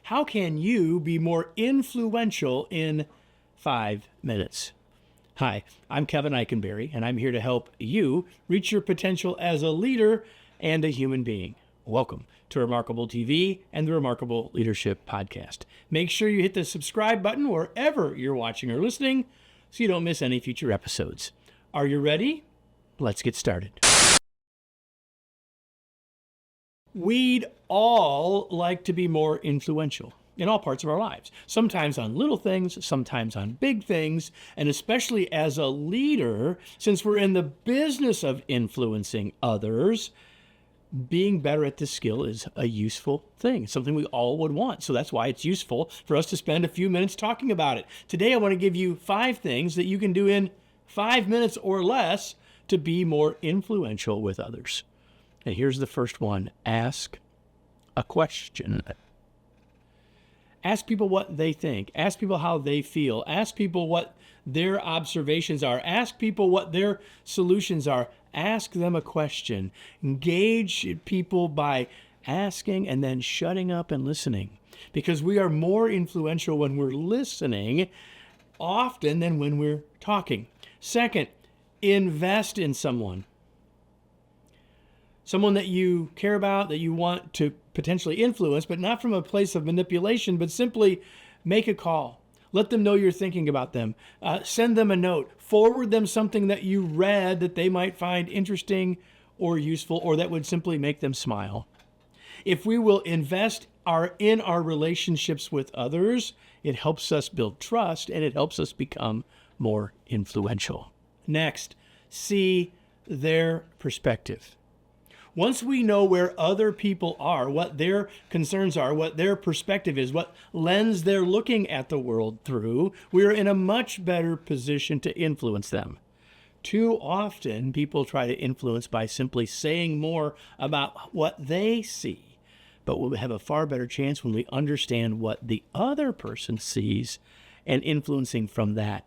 How can you be more influential in 5 minutes? Hi, I'm Kevin Eikenberry, and I'm here to help you reach your potential as a leader and a human being. Welcome to Remarkable TV and the Remarkable Leadership Podcast. Make sure you hit the subscribe button wherever you're watching or listening so you don't miss any future episodes. Are you ready? Let's get started. We'd all like to be more influential in all parts of our lives, sometimes on little things, sometimes on big things, and especially as a leader, since we're in the business of influencing others, being better at this skill is a useful thing, something we all would want. So that's why it's useful for us to spend a few minutes talking about it. Today, I want to give you 5 things that you can do in 5 minutes or less to be more influential with others. And here's the first one. Ask a question. Ask people what they think. Ask people how they feel. Ask people what their observations are. Ask people what their solutions are. Ask them a question. Engage people by asking and then shutting up and listening. Because we are more influential when we're listening often than when we're talking. Second, invest in someone. Someone that you care about, that you want to potentially influence, but not from a place of manipulation, but simply make a call. Let them know you're thinking about them. Send them a note. Forward them something that you read that they might find interesting or useful, or that would simply make them smile. If we will invest in our relationships with others, it helps us build trust and it helps us become more influential. Next, see their perspective. Once we know where other people are, what their concerns are, what their perspective is, what lens they're looking at the world through, we're in a much better position to influence them. Too often, people try to influence by simply saying more about what they see. But we'll have a far better chance when we understand what the other person sees and influencing from that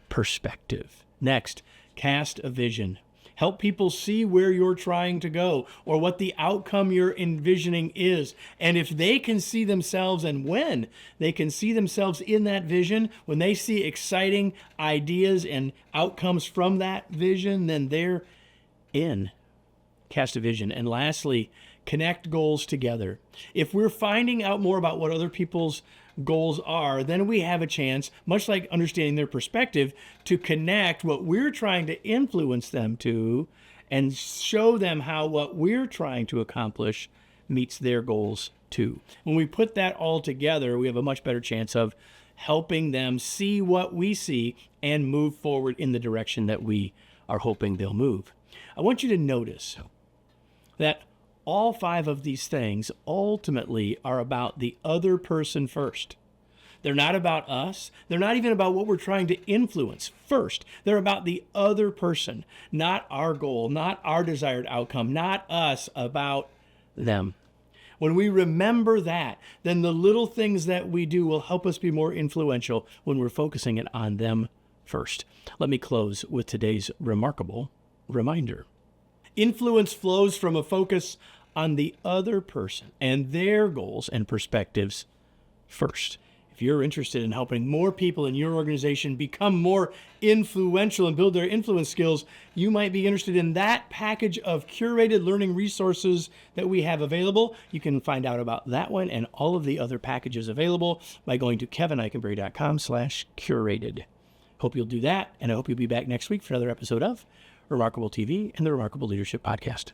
perspective. Next, cast a vision. Help people see where you're trying to go or what the outcome you're envisioning is. And if they can see themselves and when they can see themselves in that vision, when they see exciting ideas and outcomes from that vision, then they're in. Cast a vision. And lastly, connect goals together. If we're finding out more about what other people's goals are, then we have a chance, much like understanding their perspective, to connect what we're trying to influence them to and show them how what we're trying to accomplish meets their goals too. When we put that all together, we have a much better chance of helping them see what we see and move forward in the direction that we are hoping they'll move. I want you to notice that all 5 of these things ultimately are about the other person first. They're not about us. They're not even about what we're trying to influence first. They're about the other person, not our goal, not our desired outcome, not us, about them. When we remember that, then the little things that we do will help us be more influential when we're focusing it on them first. Let me close with today's remarkable reminder. Influence flows from a focus on the other person and their goals and perspectives first. If you're interested in helping more people in your organization become more influential and build their influence skills, you might be interested in that package of curated learning resources that we have available. You can find out about that one and all of the other packages available by going to kevineikenberry.com/curated. Hope you'll do that, and I hope you'll be back next week for another episode of Remarkable TV and the Remarkable Leadership Podcast.